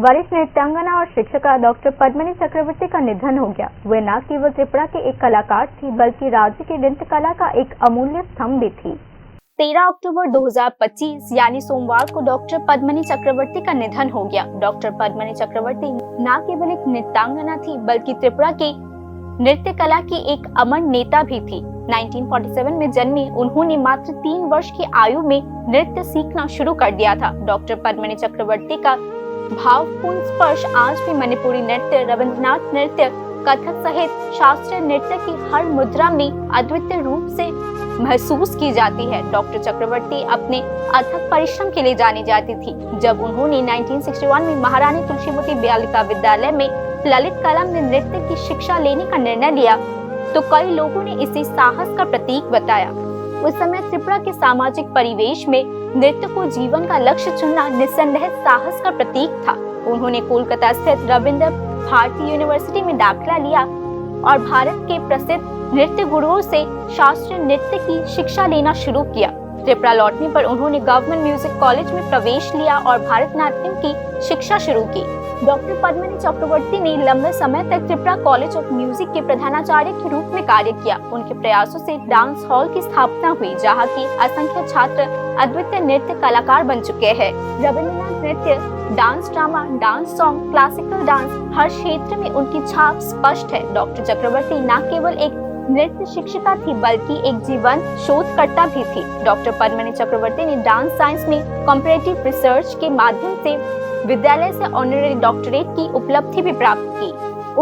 वरिष्ठ नृत्यांगना और शिक्षिका डॉक्टर पद्मिनी चक्रवर्ती का निधन हो गया। वे न केवल त्रिपुरा के एक कलाकार थी, बल्कि राज्य की नृत्य कला का एक अमूल्य स्तंभ भी थी। 13 अक्टूबर 2025 यानी सोमवार को डॉक्टर पद्मिनी चक्रवर्ती का निधन हो गया। डॉक्टर पद्मिनी चक्रवर्ती न केवल एक नृत्यांगना थी, बल्कि त्रिपुरा की नृत्य कला की एक अमर नेता भी थी। 1947 में जन्मी उन्होंने मात्र 3 वर्ष की आयु में नृत्य सीखना शुरू कर दिया था। डॉक्टर पद्मिनी चक्रवर्ती का भावपूर्ण स्पर्श आज भी मणिपुरी नृत्य, रविंद्रनाथ नृत्य, कथक सहित शास्त्रीय नृत्य की हर मुद्रा में अद्वितीय रूप से महसूस की जाती है। डॉक्टर चक्रवर्ती अपने अथक परिश्रम के लिए जानी जाती थी। जब उन्होंने 1961 में महारानी तुलसीवती बालिका विद्यालय में ललित कला में नृत्य की शिक्षा लेने का निर्णय लिया, तो कई लोगों ने इसे साहस का प्रतीक बताया। उस समय त्रिपुरा के सामाजिक परिवेश में नृत्य को जीवन का लक्ष्य चुनना निस्संदेह साहस का प्रतीक था। उन्होंने कोलकाता स्थित रविंद्र भारती यूनिवर्सिटी में दाखिला लिया और भारत के प्रसिद्ध नृत्य गुरुओं से शास्त्रीय नृत्य की शिक्षा लेना शुरू किया। त्रिपुरा लौटने पर उन्होंने गवर्नमेंट म्यूजिक कॉलेज में प्रवेश लिया और भारतनाट्यम की शिक्षा शुरू की। डॉक्टर पद्मिनी चक्रवर्ती ने लंबे समय तक त्रिपुरा कॉलेज ऑफ म्यूजिक के प्रधानाचार्य के रूप में कार्य किया। उनके प्रयासों से डांस हॉल की स्थापना हुई, जहां की असंख्य छात्र अद्वितीय नृत्य कलाकार बन चुके हैं। रविंद्रनाथ नृत्य, dance drama, dance song, classical dance, हर क्षेत्र में उनकी छाप स्पष्ट है। डॉक्टर चक्रवर्ती न केवल एक नृत्य शिक्षिका थी, बल्कि एक जीवंत शोधकर्ता भी थी। डॉक्टर पद्मिनी चक्रवर्ती ने डांस साइंस में कॉम्परेटिव रिसर्च के माध्यम से विद्यालय से ऑनररी डॉक्टरेट की उपलब्धि भी प्राप्त की।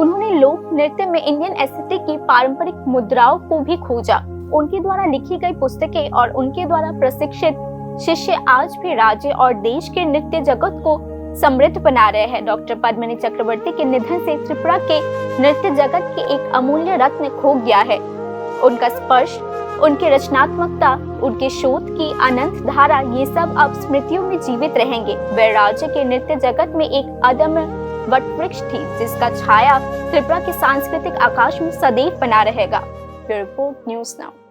उन्होंने लोक नृत्य में इंडियन एस्थेटिक की पारंपरिक मुद्राओं को भी खोजा। उनके द्वारा लिखी गई पुस्तकें और उनके द्वारा प्रशिक्षित शिष्य आज भी राज्य और देश के नृत्य जगत को समृद्ध बना रहे हैं। डॉक्टर पद्मिनी चक्रवर्ती के निधन से त्रिपुरा के नृत्य जगत के एक अमूल्य रत्न खो गया है। उनका स्पर्श, उनकी रचनात्मकता, उनके शोध की अनंत धारा, ये सब अब स्मृतियों में जीवित रहेंगे। वे राज्य के नृत्य जगत में एक अदम्य वटवृक्ष थी, जिसका छाया त्रिपुरा के सांस्कृतिक आकाश में सदैव बना रहेगा। Bureau report, news now.